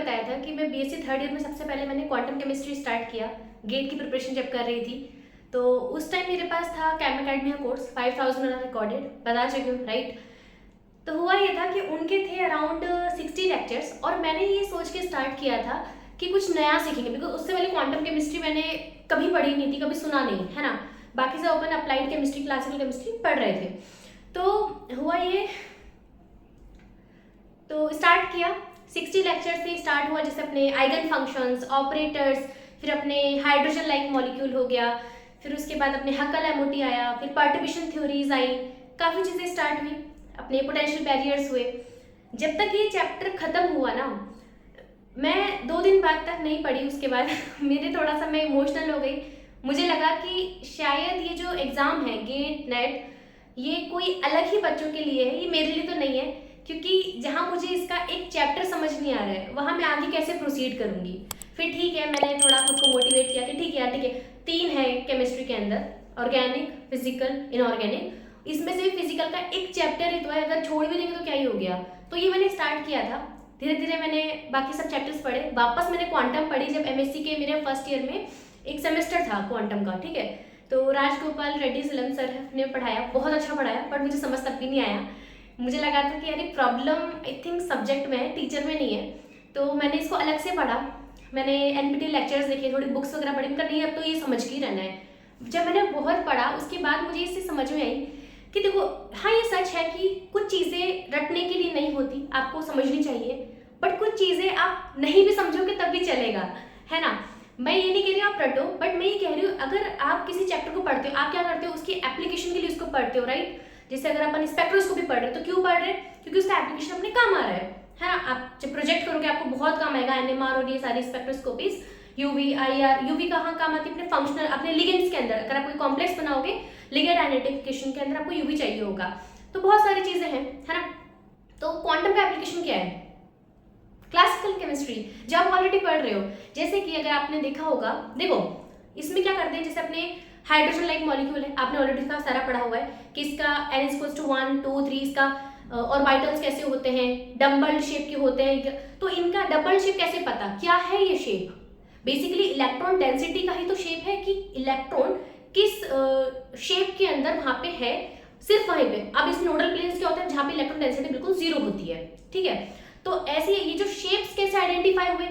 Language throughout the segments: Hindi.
बताया था कि मैं बीएससी थर्ड ईयर में सबसे पहले मैंने क्वांटम केमिस्ट्री स्टार्ट किया, गेट की प्रिपरेशन जब कर रही थी। तो उस टाइम मेरे पास था कैम अकेडमी का कोर्स 5000 वाला रिकॉर्डेड, बता चुकी हूँ राइट। तो हुआ ये था कि उनके थे अराउंड 60 लेक्चर्स और मैंने ये सोच के स्टार्ट किया था कि कुछ नया सीखेंगे, बिकॉज उससे पहले क्वांटम केमिस्ट्री मैंने कभी पढ़ी नहीं थी, कभी सुना नहीं है ना। बाकी से open applied chemistry, classical chemistry पढ़ रहे थे। तो हुआ ये, तो स्टार्ट किया, 60 लेक्चर से स्टार्ट हुआ, जैसे अपने आइगन फंक्शंस, ऑपरेटर्स, फिर अपने हाइड्रोजन लाइक मॉलिक्यूल हो गया, फिर उसके बाद अपने हक्कल एमओटी आया, फिर पर्टर्बेशन थ्योरीज आई, काफ़ी चीज़ें स्टार्ट हुई, अपने पोटेंशियल बैरियर्स हुए। जब तक ये चैप्टर ख़त्म हुआ ना, मैं 2 दिन बाद तक नहीं पढ़ी। उसके बाद मेरे थोड़ा सा मैं इमोशनल हो गई। मुझे लगा कि शायद ये जो एग्ज़ाम है गेट नेट, ये कोई अलग ही बच्चों के लिए है, ये मेरे लिए तो नहीं है, क्योंकि जहाँ मुझे इसका एक चैप्टर समझ नहीं आ रहा है वहाँ मैं आगे कैसे प्रोसीड करूँगी। फिर ठीक है, मैंने थोड़ा खुद को मोटिवेट किया कि ठीक है यार, ठीक है, 3 है केमिस्ट्री के अंदर, ऑर्गेनिक, फिजिकल, इनऑर्गेनिक। इसमें से फिजिकल का एक चैप्टर ही तो है, अगर छोड़ भी देंगे तो क्या ही हो गया। तो ये मैंने स्टार्ट किया था, धीरे धीरे मैंने बाकी सब चैप्टर्स पढ़े। वापस मैंने क्वांटम पढ़ी जब एमएससी के मेरे फर्स्ट ईयर में एक सेमेस्टर था क्वांटम का, ठीक है। तो राजगोपाल रेड्डी सिलम सर ने पढ़ाया, बहुत अच्छा पढ़ाया, बट मुझे समझ तब भी नहीं आया। मुझे लगा था कि यार प्रॉब्लम आई थिंक सब्जेक्ट में है, टीचर में नहीं है। तो मैंने इसको अलग से पढ़ा, मैंने एनपीटीईएल लेक्चर्स देखे, थोड़ी बुक्स वगैरह पढ़ी, उनका नहीं अब तो ये समझ के ही रहना है। जब मैंने बहुत पढ़ा उसके बाद मुझे इससे समझ में आई कि देखो, हाँ ये सच है कि कुछ चीज़ें रटने के लिए नहीं होती, आपको समझनी चाहिए, बट कुछ चीज़ें आप नहीं भी समझोगे तब भी चलेगा, है ना। मैं ये नहीं कह रही हूँ आप रटो, बट मैं ये कह रही हूँ अगर आप किसी चैप्टर को पढ़ते हो, आप क्या करते हो, उसकी एप्लीकेशन के लिए उसको पढ़ते हो, राइट। जैसे अगर अपन स्पेक्ट्रोस्कोपी पढ़ रहे हैं तो क्यों पढ़ रहे हैं, क्योंकि उसका एप्लीकेशन अपने काम आ रहा है ना। आप जब प्रोजेक्ट करोगे आपको बहुत काम आएगा, एनएमआर और ये सारी स्पेक्ट्रोस्कोपीज, यूवी, आईआर। यूवी कहाँ काम आती है, अपने फंक्शनल, अपने लिगेंड्स के अंदर। अगर आप कोई कॉम्प्लेक्स बनाओगे लिगेंड आइडेंटिफिकेशन के अंदर आपको यूवी चाहिए होगा। तो बहुत सारी चीजें हैं, है ना। तो क्वांटम का एप्लीकेशन क्या है, क्लासिकल केमिस्ट्री जो आप ऑलरेडी पढ़ रहे हो। जैसे कि अगर आपने देखा होगा, देखो इसमें क्या करते हैं, जैसे अपने हाइड्रोजन लाइक मॉलिक्यूल है, आपने ऑलरेडी इसका सारा पढ़ा हुआ है कि इसका n=1 2 3 इसका ऑर्बिटल्स कैसे होते हैं, डबल शेप के होते हैं। तो इनका डबल शेप कैसे पता, क्या है ये शेप, बेसिकली इलेक्ट्रॉन डेंसिटी का ही तो शेप है कि इलेक्ट्रॉन किस शेप के अंदर वहां पे है, सिर्फ वहीं पे। अब इस नोडल प्लेन्स क्या होते हैं जहां पे इलेक्ट्रॉन डेंसिटी बिल्कुल 0 होती है, ठीक है। तो ऐसे ये जो शेप्स कैसे आइडेंटिफाई हुए,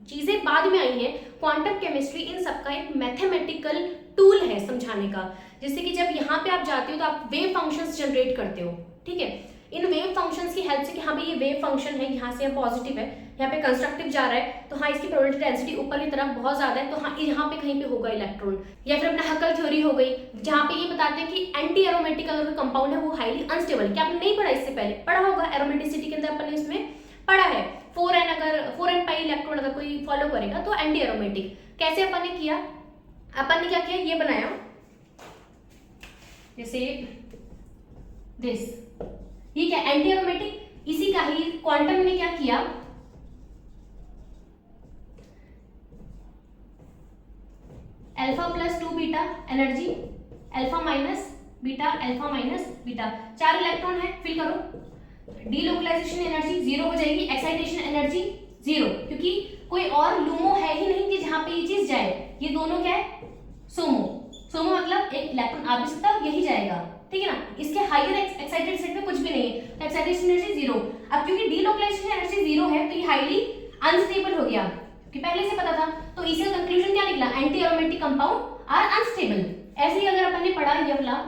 चीजें बाद में आई हैं। क्वांटम केमिस्ट्री इन सबका एक मैथमेटिकल टूल है समझाने का। जैसे कि जब यहाँ पे आप जाते हो तो आप वेव फंक्शंस जनरेट करते हो, ठीक है। इन वेव फंक्शंस की हेल्प से कि हाँ भाई ये वेव फंक्शन है, यहाँ से पॉजिटिव है, यहाँ पे कंस्ट्रक्टिव जा रहा है, तो हाँ इसकी प्रोबेबिलिटी डेंसिटी ऊपर की तरफ बहुत ज्यादा है, तो हाँ यहाँ पे कहीं पे होगा इलेक्ट्रॉन। या फिर अपना हक्कल थ्योरी हो गई, जहाँ पे ये बताते हैं कि एंटी एरोमेटिक अगर कोई कंपाउंड है वो हाईली अनस्टेबल। क्या आपने नहीं पढ़ा, इससे पहले पढ़ा होगा, एरोमेटिसिटी के अंदर अपन ने इसमें पढ़ा है। 4n अगर 4n पाई इलेक्ट्रॉन अगर कोई फॉलो करेगा तो एंटी एरोमेटिक। कैसे अपन ने किया, अपन ने क्या किया, ये बनाया जैसे दिस, ये क्या एंटी एरोमेटिक। इसी का ही क्वांटम ने क्या किया, alpha plus 2 beta energy, alpha minus beta, alpha minus beta, 4 electron है, फिल करो। डीलोकलाइजेशन एनर्जी 0 हो जाएगी, एक्साइटेशन एनर्जी 0, क्योंकि कोई और लूमो है ही नहीं कि जहां पे ये चीज जाए। ये दोनों क्या है, सोमो। सोमो मतलब एक इलेक्ट्रॉन आ भी सकता है, यही जाएगा, ठीक है ना। इसके हायर एक्साइटेड स्टेट में कुछ भी नहीं है, तो एक्साइटेशन एनर्जी 0। अब क्योंकि डीलोकलाइजेशन एनर्जी 0 है तो ये हाईली अनस्टेबल हो गया, क्योंकि पहले से पता था। तो इसका कंक्लूजन क्या निकला, anti aromatic compound are unstable. ऐसे ही अगर अपन ने पढ़ा ये वाला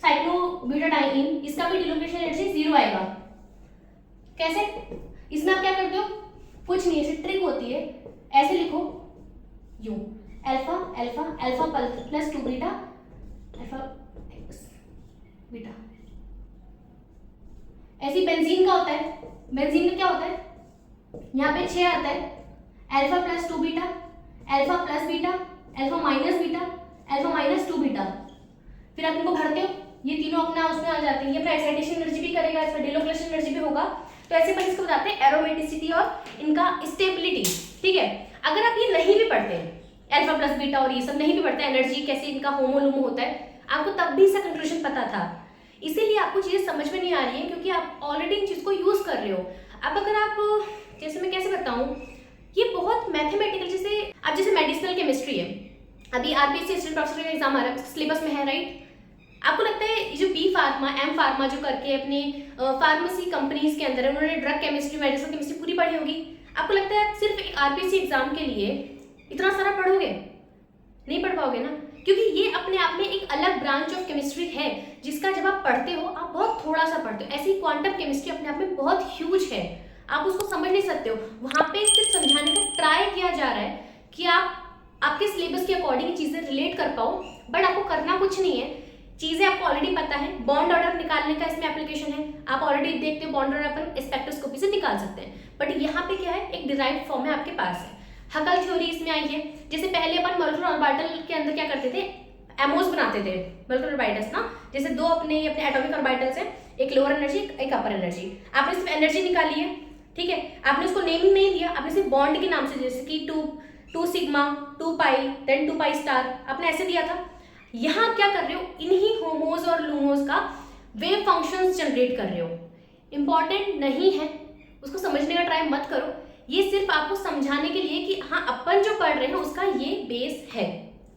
साइक्लोब्यूटाडाइइन, इसका भी डीलोकलाइजेशन एनर्जी 0 आएगा। कैसे, इसमें आप क्या करते हो, कुछ नहीं, ऐसी ट्रिक होती है, ऐसे लिखो you, alpha alpha alpha plus 2 beta, alpha beta. ऐसी बेंजीन का होता है, बेंजीन का क्या होता है, यहाँ पे 6 आता है, alpha plus 2 beta, alpha plus beta, alpha minus beta, alpha minus 2 beta. फिर आप इनको भरते हो, ये तीनों अपना उसमें आ जाते हैं। ये अपना एक्साइटेशन एनर्जी भी करेगा, इसका डीलोकलाइजेशन एनर्जी भी होगा। तो ऐसे पर इसको बताते हैं एरोमेटिसिटी और इनका स्टेबिलिटी, ठीक है। अगर आप ये नहीं भी पढ़ते, अल्फा प्लस बीटा और ये सब नहीं भी पढ़ते, एनर्जी कैसे इनका होमोलूमो होता है, आपको तब भी इसका कंक्लूजन पता था। इसीलिए आपको चीजें समझ में नहीं आ रही है, क्योंकि आप ऑलरेडी इन चीज को यूज कर रहे हो। अब अगर आप, जैसे मैं कैसे बताऊं, ये बहुत मैथमेटिकल, जैसे मेडिसिनल केमिस्ट्री है, अभी आरपीएससी असिस्टेंट प्रोफेसर का एग्जाम आ रहा है, सिलेबस में है राइट। आपको लगता है ये जो बी फार्मा एम फार्मा जो करके अपने फार्मेसी कंपनीज के अंदर है, उन्होंने ड्रग केमिस्ट्री मेडिसिनल केमिस्ट्री पूरी पढ़ी होगी? आपको लगता है आप सिर्फ एक आरपीएससी एग्जाम के लिए इतना सारा पढ़ोगे? नहीं पढ़ पाओगे ना, क्योंकि ये अपने आप में एक अलग ब्रांच ऑफ केमिस्ट्री है जिसका जब आप पढ़ते हो आप बहुत थोड़ा सा पढ़ते हो। ऐसी क्वांटम केमिस्ट्री अपने आप में बहुत ह्यूज है, आप उसको समझ नहीं सकते हो। वहां पे सिर्फ समझाने का ट्राई किया जा रहा है कि आप आपके सिलेबस के अकॉर्डिंग चीजें रिलेट कर पाओ, बट आपको करना कुछ नहीं है, चीजें आपको ऑलरेडी पता है। बॉन्ड ऑर्डर निकालने का इसमें एप्लीकेशन है, आप ऑलरेडी देखते हो बॉन्ड ऑर्डर अपन स्पेक्ट्रोस्कोपी से निकाल सकते हैं, बट यहाँ पे क्या है, एक डिराइव्ड फॉर्म में आपके पास है। हकल थ्योरी इसमें आई है, जैसे पहले अपन मॉलिक्यूलर ऑर्बिटल के अंदर क्या करते थे, एमोस बनाते थे मॉलिक्यूलर ऑर्बिटल्स ना, जैसे दो अपने एटॉमिक ऑर्बिटल्स हैं, एक लोअर एनर्जी एक अपर एनर्जी, आपने सिर्फ एनर्जी निकाली है, ठीक है, आपने उसको नेमिंग नहीं दिया, आपने सिर्फ बॉन्ड के नाम से, जैसे कि 2 सिग्मा 2 पाई देन 2 पाई स्टार, आपने ऐसे दिया था। यहाँ क्या कर रहे हो, इन्हीं होमोज और लूमोज का वेव फंक्शंस जनरेट कर रहे हो। इंपॉर्टेंट नहीं है, उसको समझने का ट्राई मत करो, ये सिर्फ आपको समझाने के लिए कि हाँ अपन जो पढ़ रहे हैं उसका ये बेस है,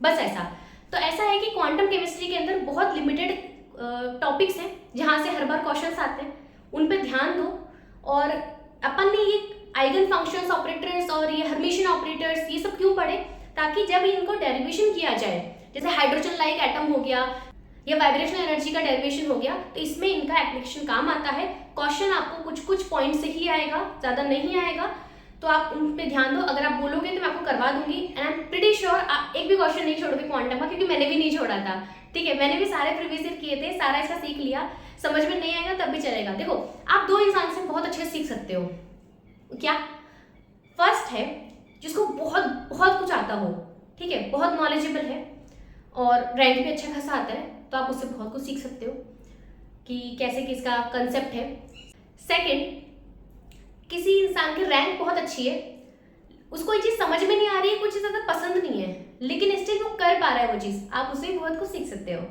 बस ऐसा। तो ऐसा है कि क्वांटम केमिस्ट्री के अंदर बहुत लिमिटेड टॉपिक्स हैं जहाँ से हर बार क्वेश्चंस आते हैं, उन पे ध्यान दो। और अपन ने ये आइगन फंक्शंस ऑपरेटर्स और ये हर्मिशियन ऑपरेटर्स ये सब क्यों पढ़े, ताकि जब इनको डेरिवेशन किया जाए, जैसे हाइड्रोजन लाइक एटम हो गया या वाइब्रेशनल एनर्जी का डेरिवेशन हो गया, तो इसमें इनका एप्लीकेशन काम आता है। क्वेश्चन आपको कुछ कुछ पॉइंट से ही आएगा, ज़्यादा नहीं आएगा, तो आप उन पे ध्यान दो। अगर आप बोलोगे तो मैं आपको करवा दूंगी, and I am pretty sure आप एक भी क्वेश्चन नहीं छोड़ोगे क्वांटम का, क्योंकि मैंने भी नहीं छोड़ा था, ठीक है, मैंने भी सारे प्रीवियस ईयर किए थे, सारा इसका सीख लिया। समझ में नहीं आएगा तब भी चलेगा। देखो आप दो इंसान से बहुत अच्छे से सीख सकते हो, क्या? फर्स्ट है जिसको बहुत बहुत कुछ आता हो, ठीक है, बहुत नॉलेजेबल है और रैंक भी अच्छा खासा आता है, तो आप उससे बहुत कुछ सीख सकते हो कि कैसे किसका कंसेप्ट है। सेकंड, किसी इंसान की रैंक बहुत अच्छी है, उसको ये चीज़ समझ में नहीं आ रही है, कुछ ज़्यादा पसंद नहीं है, लेकिन स्टिल वो कर पा रहा है वो चीज़, आप उससे भी बहुत कुछ सीख सकते हो,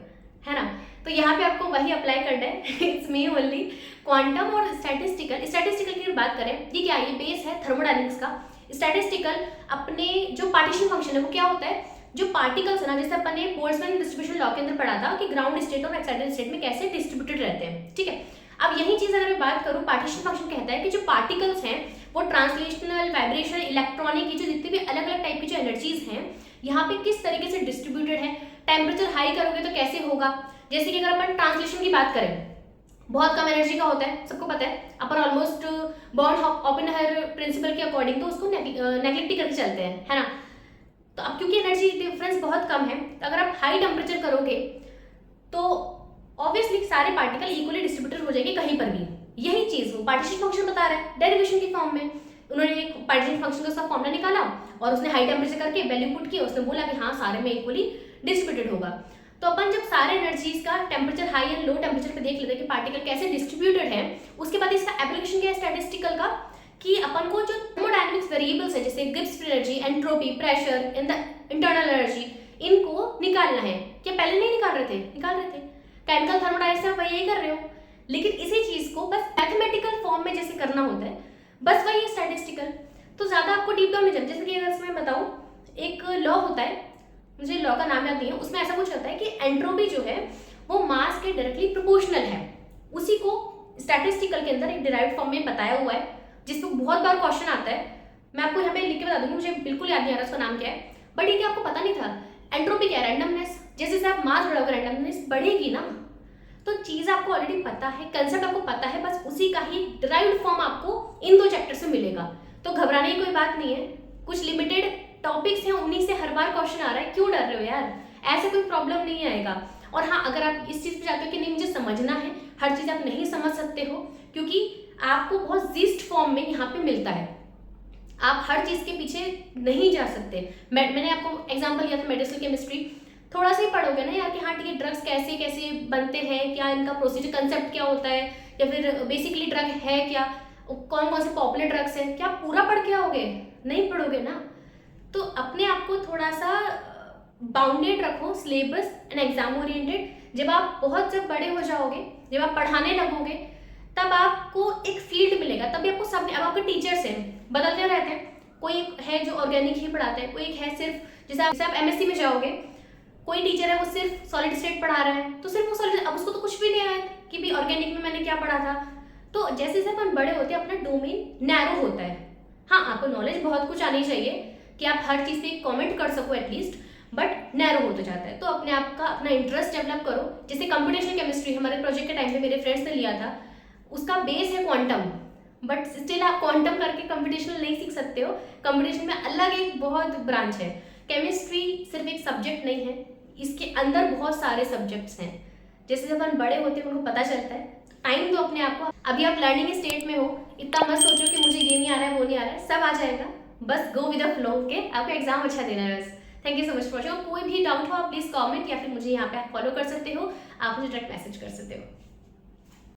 है ना। तो यहाँ पे आपको वही अप्लाई करना है, इट्स मी ओनली। क्वांटम और स्टैटिस्टिकल की बात करें, ये क्या है, ये बेस है थर्मोडायनेमिक्स का। स्टैटिस्टिकल अपने जो पार्टीशन फंक्शन है वो क्या होता है, जो पार्टिकल्स है ना, जैसे अपन ने बोल्ट्जमैन डिस्ट्रीब्यूशन लॉ के अंदर पढ़ा था कि ग्राउंड स्टेट और एक्साइटेड स्टेट में कैसे डिस्ट्रीब्यूटेड रहते हैं, ठीक है। अब यही चीज अगर मैं बात करूं, पार्टीशन फंक्शन कहता है कि जो पार्टिकल्स हैं वो ट्रांसलेशनल, वाइब्रेशनल, इलेक्ट्रॉनिक, ये जो जितनी भी अलग अलग टाइप की जो एनर्जीज हैं यहाँ पे किस तरीके से डिस्ट्रीब्यूटेड है। टेम्परेचर हाई करोगे तो कैसे होगा, जैसे कि अगर अपन ट्रांसलेशन की बात करें, बहुत कम एनर्जी का होता है, सबको पता है, अपन ऑलमोस्ट बॉर्न ओपेनहायर प्रिंसिपल के अकॉर्डिंग तो उसको नेग्लेक्ट करके चलते हैं, है ना। तो अब क्योंकि एनर्जी डिफरेंस बहुत कम है, तो अगर आप हाई टेम्परेचर करोगे तो ऑब्वियसली सारे पार्टिकल इक्वली डिस्ट्रीब्यूटेड हो जाएंगे कहीं पर भी। यही चीज वो पार्टीशन फंक्शन बता रहा है, डेरिवेशन की फॉर्म में उन्होंने एक पार्टीशन फंक्शन का सब फॉर्मूला निकाला और उसने हाई टेम्परेचर करके वैल्यू पुट किया, उसने बोला कि हाँ सारे में इक्वली डिस्ट्रीब्यूटेड होगा। तो अपन जब सारे एनर्जीज का temperature high and low temperature पे देख लेते हैं कि पार्टिकल कैसे डिस्ट्रीब्यूटेड है, उसके बाद इसका एप्लीकेशन क्या है स्टैटिस्टिकल का, कि अपन को जो थर्मोडायनेमिक्स वेरिएबल्स है जैसे Gibbs free energy, entropy, pressure, internal energy, इनको निकालना है। क्या पहले नहीं निकाल रहे थे? निकाल रहे थे। केमिकल थर्मोडायनेमिक्स में वही कर रहे हो, लेकिन इसी चीज को बस मैथमेटिकल फॉर्म में जैसे करना होता है, बस वही है स्टैटिस्टिकल। तो ज्यादा आपको डीप डाउन नहीं जाना। जैसे कि अगर मैं बताऊं, एक लॉ होता है, मुझे लॉ का नाम याद नहीं है, उसमें ऐसा कुछ होता है कि एंट्रोपी जो है वो मास के डायरेक्टली प्रोपोर्शनल है। उसी को स्टैटिस्टिकल के अंदर एक डिराइव्ड फॉर्म में बताया हुआ है, जिस पर बहुत बार क्वेश्चन आता है। मैं आपको यहाँ पे लिख के बता दूंगी, मुझे बिल्कुल याद नहीं आ रहा उसका नाम क्या है, बट ये आपको पता नहीं था। एंट्रोपी क्या है? रैंडमनेस। जैसे जैसे आप मास बढ़ाओगे रैंडमनेस बढ़ेगी ना, तो चीज आपको ऑलरेडी पता है, कंसेप्ट आपको पता है, बस उसी का ही डिराइव्ड फॉर्म आपको इन दो चैप्टर से मिलेगा। तो घबराने की कोई बात नहीं है, कुछ लिमिटेड टॉपिक्स हैं, उन्हीं से हर बार क्वेश्चन आ रहा है, क्यों डर रहे हो यार, ऐसे कोई प्रॉब्लम नहीं आएगा। और हाँ, अगर आप इस चीज पे चाहते हो कि नहीं मुझे समझना है, हर चीज आप नहीं समझ सकते हो, क्योंकि आपको बहुत जिस्ट फॉर्म में यहाँ पे मिलता है, आप हर चीज के पीछे नहीं जा सकते। मैंने आपको एग्जांपल दिया था मेडिसिनल केमिस्ट्री, थोड़ा सा ही पढ़ोगे ना यार कि हाँ ठीक है, ड्रग्स कैसे कैसे बनते हैं, क्या इनका प्रोसीजर, कंसेप्ट क्या होता है, या फिर बेसिकली ड्रग है क्या, कौन कौन से पॉपुलर ड्रग्स हैं, क्या पूरा पढ़ के आओगे? नहीं पढ़ोगे ना। तो अपने आप को थोड़ा सा बाउंडेड रखो, सिलेबस एंड एग्जाम ओरिएंटेड। जब बड़े हो जाओगे, जब आप पढ़ाने लगोगे, तब आपको एक फील्ड मिलेगा, तभी आपको सब, अब आपके टीचर्स हैं बदलते रहते हैं, कोई एक है जो ऑर्गेनिक ही पढ़ाता है, कोई एक है सिर्फ जैसे आप एमएससी में जाओगे, कोई टीचर है वो सिर्फ सॉलिड स्टेट पढ़ा रहा है, तो सिर्फ वो सॉलिड, अब उसको तो कुछ भी नहीं आया कि भी ऑर्गेनिक में मैंने क्या पढ़ा था। तो जैसे जैसे अपन बड़े होते हैं अपना डोमेन नैरो होता है। हाँ, आपको नॉलेज बहुत कुछ आनी चाहिए कि आप हर चीज़ पे कमेंट कर सको एटलीस्ट, बट नैरो होता जाता है। तो अपने आप का अपना इंटरेस्ट डेवलप करो। जैसे कंप्यूटेशनल केमिस्ट्री हमारे प्रोजेक्ट के टाइम पे मेरे फ्रेंड्स ने लिया था, उसका बेस है क्वांटम, बट स्टिल आप क्वांटम करके कंप्यूटेशनल नहीं सीख सकते हो। कंप्यूटेशन में अलग एक बहुत ब्रांच है। केमिस्ट्री सिर्फ एक सब्जेक्ट नहीं है, इसके अंदर बहुत सारे सब्जेक्ट्स हैं। जैसे जब अपन बड़े होते हैं उनको पता चलता है। टाइम दो अपने आप को। अभी आप लर्निंग स्टेट में हो, इतना मत सोचो कि मुझे ये नहीं आ रहा है वो नहीं आ रहा है, सब आ जाएगा। बस go with the flow. Okay, आपको एग्जाम अच्छा देना है बस। Thank you so much for watching. कोई भी डाउट हो आप प्लीज कमेंट या फिर मुझे यहाँ पे आप फॉलो कर सकते हो, आप मुझे डायरेक्ट मैसेज कर सकते हो।